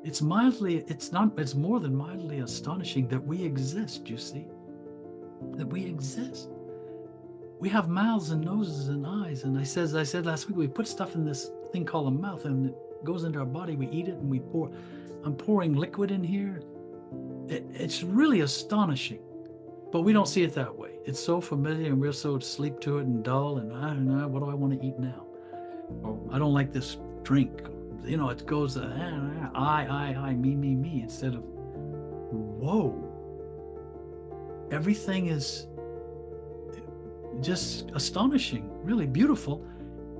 it's more than mildly astonishing that we exist, you see, that we exist. We have mouths and noses and eyes. And I said last week, we put stuff in this thing called a mouth and it goes into our body. We eat it and I'm pouring liquid in here. It's really astonishing, but we don't see it that way. It's so familiar and we're so asleep to it and dull. And I don't know, what do I want to eat now? Or I don't like this drink. You know, it goes, me, instead of, whoa, everything is just astonishing, really beautiful.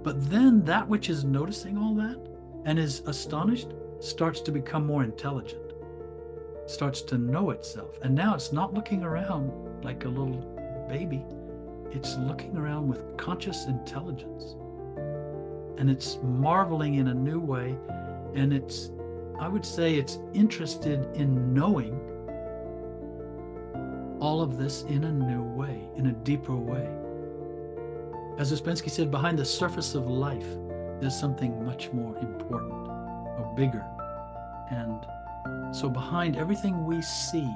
But then that which is noticing all that and is astonished starts to become more intelligent, starts to know itself. And now it's not looking around like a little baby. It's looking around with conscious intelligence. And it's marveling in a new way. And I would say it's interested in knowing all of this in a new way, in a deeper way. As Ouspensky said, behind the surface of life, there's something much more important or bigger. And so behind everything we see,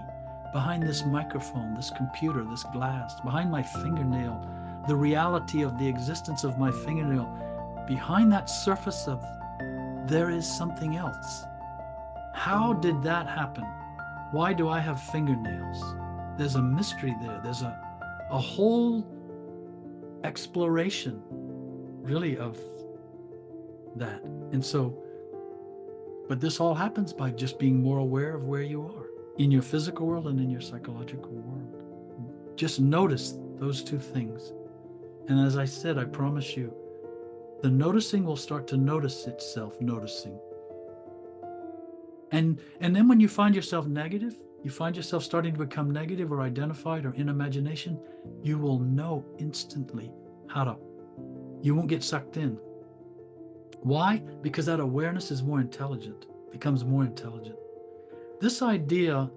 behind this microphone, this computer, this glass, behind my fingernail, the reality of the existence of my fingernail, behind that surface of there is something else. How did that happen? Why do I have fingernails? There's a mystery there. There's a whole exploration, really, of that. And so, but this all happens by just being more aware of where you are in your physical world and in your psychological world. Just notice those two things. And as I said, I promise you, the noticing will start to notice itself noticing. And then when you find yourself negative, you find yourself starting to become negative or identified or in imagination, you will know instantly you won't get sucked in. Why? Because that awareness is more intelligent, becomes more intelligent. This idea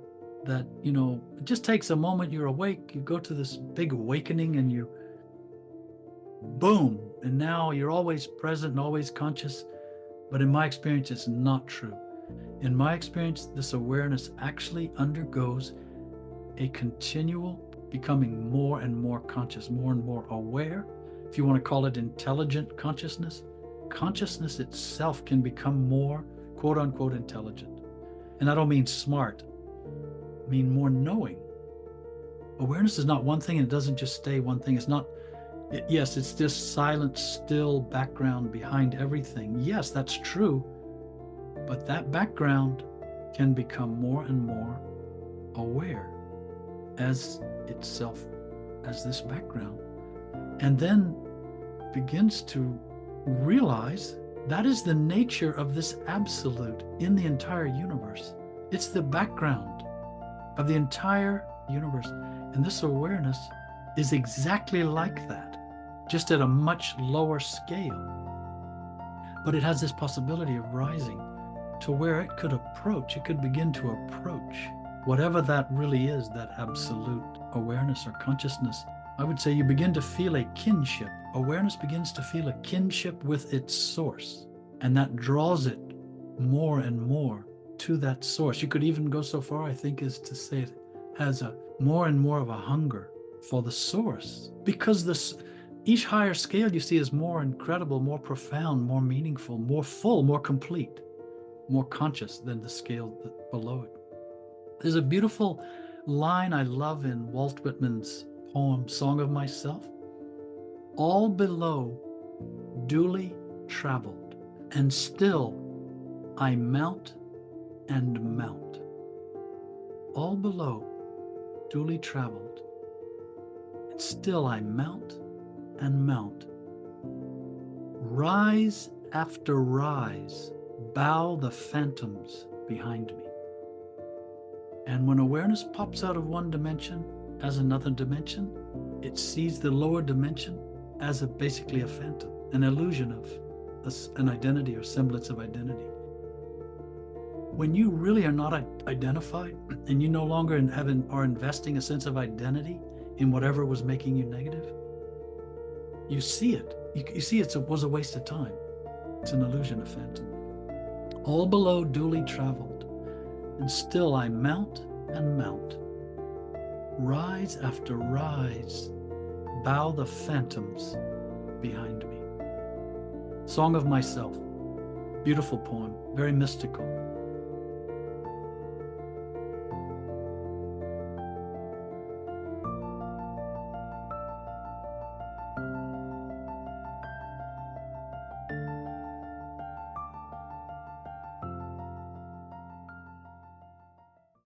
that, it just takes a moment, you're awake, you go to this big awakening and you, boom, and now you're always present and always conscious. But in my experience, it's not true. In my experience, this awareness actually undergoes a continual becoming more and more conscious, more and more aware. If you want to call it intelligent consciousness, consciousness itself can become more, quote unquote, intelligent. And I don't mean smart, I mean more knowing. Awareness is not one thing, and it doesn't just stay one thing. Yes, it's this silent, still background behind everything. Yes, that's true. But that background can become more and more aware as itself, as this background, and then begins to realize that is the nature of this absolute in the entire universe. It's the background of the entire universe. And this awareness is exactly like that, just at a much lower scale. But it has this possibility of rising to where it could begin to approach whatever that really is, that absolute awareness or consciousness. I would say you begin to feel a kinship. Awareness begins to feel a kinship with its source, and that draws it more and more to that source. You could even go so far, I think, as to say it has a more and more of a hunger for the source, because each higher scale you see is more incredible, more profound, more meaningful, more full, more complete, more conscious than the scale below it. There's a beautiful line I love in Walt Whitman's poem, Song of Myself. All below duly traveled, and still I mount and mount. All below duly traveled, and still I mount and mount. Rise after rise, bow the phantoms behind me. And when awareness pops out of one dimension as another dimension, it sees the lower dimension as basically a phantom, an illusion of an identity or semblance of identity. When you really are not identified and you no longer are investing a sense of identity in whatever was making you negative, you see it. You see it was a waste of time. It's an illusion, a phantom. all below duly traveled, and still I mount and mount. Rise after rise, bow the phantoms behind me. Song of Myself. Beautiful poem, very mystical.